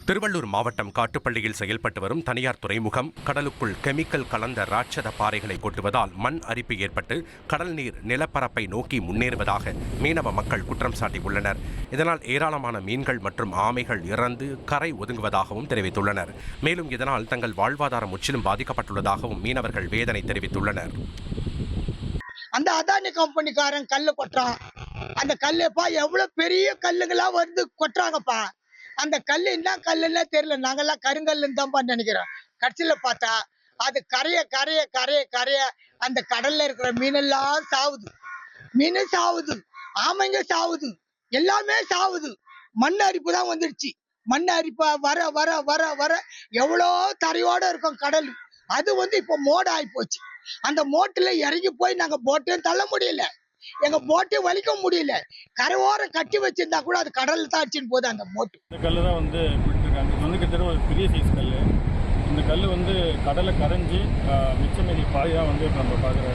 திருவள்ளூர் மாவட்டம் காட்டுப்பள்ளியில் செயல்பட்டு வரும் தனியார் துறைமுகம் கடலுக்குள் கெமிக்கல் கலந்த ராட்சத பாறைகளை கொட்டுவதால் மண் அரிப்பு ஏற்பட்டு கடல் நீர் நிலப்பரப்பை நோக்கி முன்னேறுவதாக மீனவ மக்கள் குற்றம் சாட்டியுள்ளனர். இதனால் ஏராளமான மீன்கள் மற்றும் ஆமைகள் இறந்து கரை ஒதுங்குவதாகவும் தெரிவித்துள்ளனர். மேலும் இதனால் தங்கள் வாழ்வாதாரம் முற்றிலும் பாதிக்கப்பட்டுள்ளதாகவும் மீனவர்கள் வேதனை தெரிவித்துள்ளனர். அந்த அதானி கம்பெனிக்காரன் கல்லு கொட்டுறான். அந்த கல்லுப்பா எவ்வளவு பெரிய கல்லுங்களா வந்து கொட்டுறாங்கப்பா. அந்த கல்லு என்ன கல்லுன்னா தெரியல. நாங்கெல்லாம் கருங்கல்லுன்னு தான் நினைக்கிறோம். கடைசியில பார்த்தா அது கரைய கரைய கரைய கரைய அந்த கடல்ல இருக்கிற மீனெல்லாம் சாவுது. மீன் சாவுது, ஆமைங்க சாவுது, எல்லாமே சாவுது. மண் அரிப்பு தான் வந்துடுச்சு. மண் அரிப்பா வர வர வர வர எவ்வளோ தரையோட இருக்கும் கடல். அது வந்து இப்போ மோட ஆகி போச்சு. அந்த மோட்டுல இறங்கி போய் நாங்க போட்டையும் தள்ள முடியல, எங்க போட்டையும் வலிக்க முடியல. கரையோரம் கட்டி வச்சிருந்தா கூட அது கடல்ல தான் அடிச்சுன்னு போகுது அந்த போட்டு. இந்த கல்லு தான் வந்து கொடுத்துருக்காங்க. இது வந்து கிட்டத்தட்ட ஒரு பெரிய சைஸ் கல். இந்த கல் வந்து கடலை கரைஞ்சி மிச்சமேறி பாய் தான் வந்து இப்போ நம்ம பார்க்குற.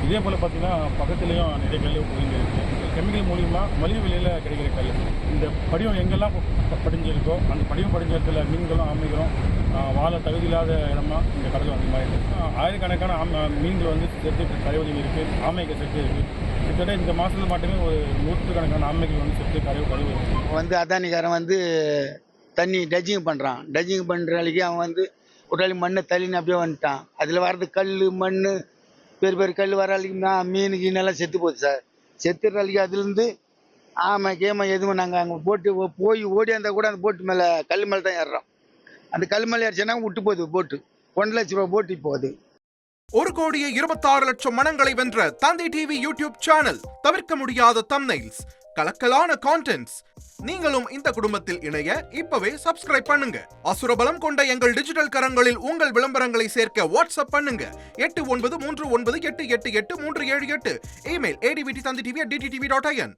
இதே போல் பார்த்தீங்கன்னா பக்கத்துலேயும் நிறைய கல் ஒதுங்கி இருக்குது. கெமிக்கல் மூலியமாக மலிவு விலையில் கிடைக்கிற கல். இந்த படிவம் எங்கெல்லாம் படிஞ்சிருக்கோ அந்த படிவம் படிஞ்ச இடத்துல மீன்களும் ஆமைகளும் வாழ தகுதியில்லாத இடமா இந்த கடலில் வந்து மாதிரி இருக்குது. ஆயிரக்கணக்கான மீன்கள் வந்து செத்து கரை ஒதுங்கி இருக்குது, ஆமைகள் செத்து இருக்குது. கிட்டத்தட்ட இந்த மாதத்தில் மட்டுமே ஒரு 100கணக்கான ஆமைகள் வந்து செத்து கரை இருக்குது. வந்து அதானிக்காரன் வந்து தண்ணி டஜிங் பண்ணுறான். டஜிங் பண்ணுற வேலைக்கு அவன் வந்து ஒரு மண்ணை தள்ளின்னு அப்படியே வந்துட்டான். அதில் வர்றது கல் மண் பெரிய பெரிய கல் வர அன்றைக்கி மீன் கீனெல்லாம் செத்து போகுது சார். செத்துற அன்றைக்கி அதுலேருந்து ஆமை கேமை எதுவும் நாங்கள் அங்கே போட்டு போய் ஓடியாந்தா கூட அந்த போட்டு மேலே கல் மேலே தான் ஏறுறோம். அந்த கல் மேலே ஏறிச்சுன்னா விட்டு போகுது போட்டு. 1 லட்ச ரூபா போட்டு போகுது. 1,26,00,000 மனங்களை வென்ற தந்தி டிவி யூடியூப் சேனல். தவிர்க்க முடியாத தம்ப்நெயில்ஸ், கலக்கலான கான்டென்ட்ஸ். நீங்களும் இந்த குடும்பத்தில் இணைய இப்பவே சப்ஸ்கிரைப் பண்ணுங்க. அசுரபலம் கொண்ட எங்கள் டிஜிட்டல் கரங்களில் உங்கள் விளம்பரங்களை சேர்க்க வாட்ஸ்அப் பண்ணுங்க. 8939888378. Email advttv@dttv.in.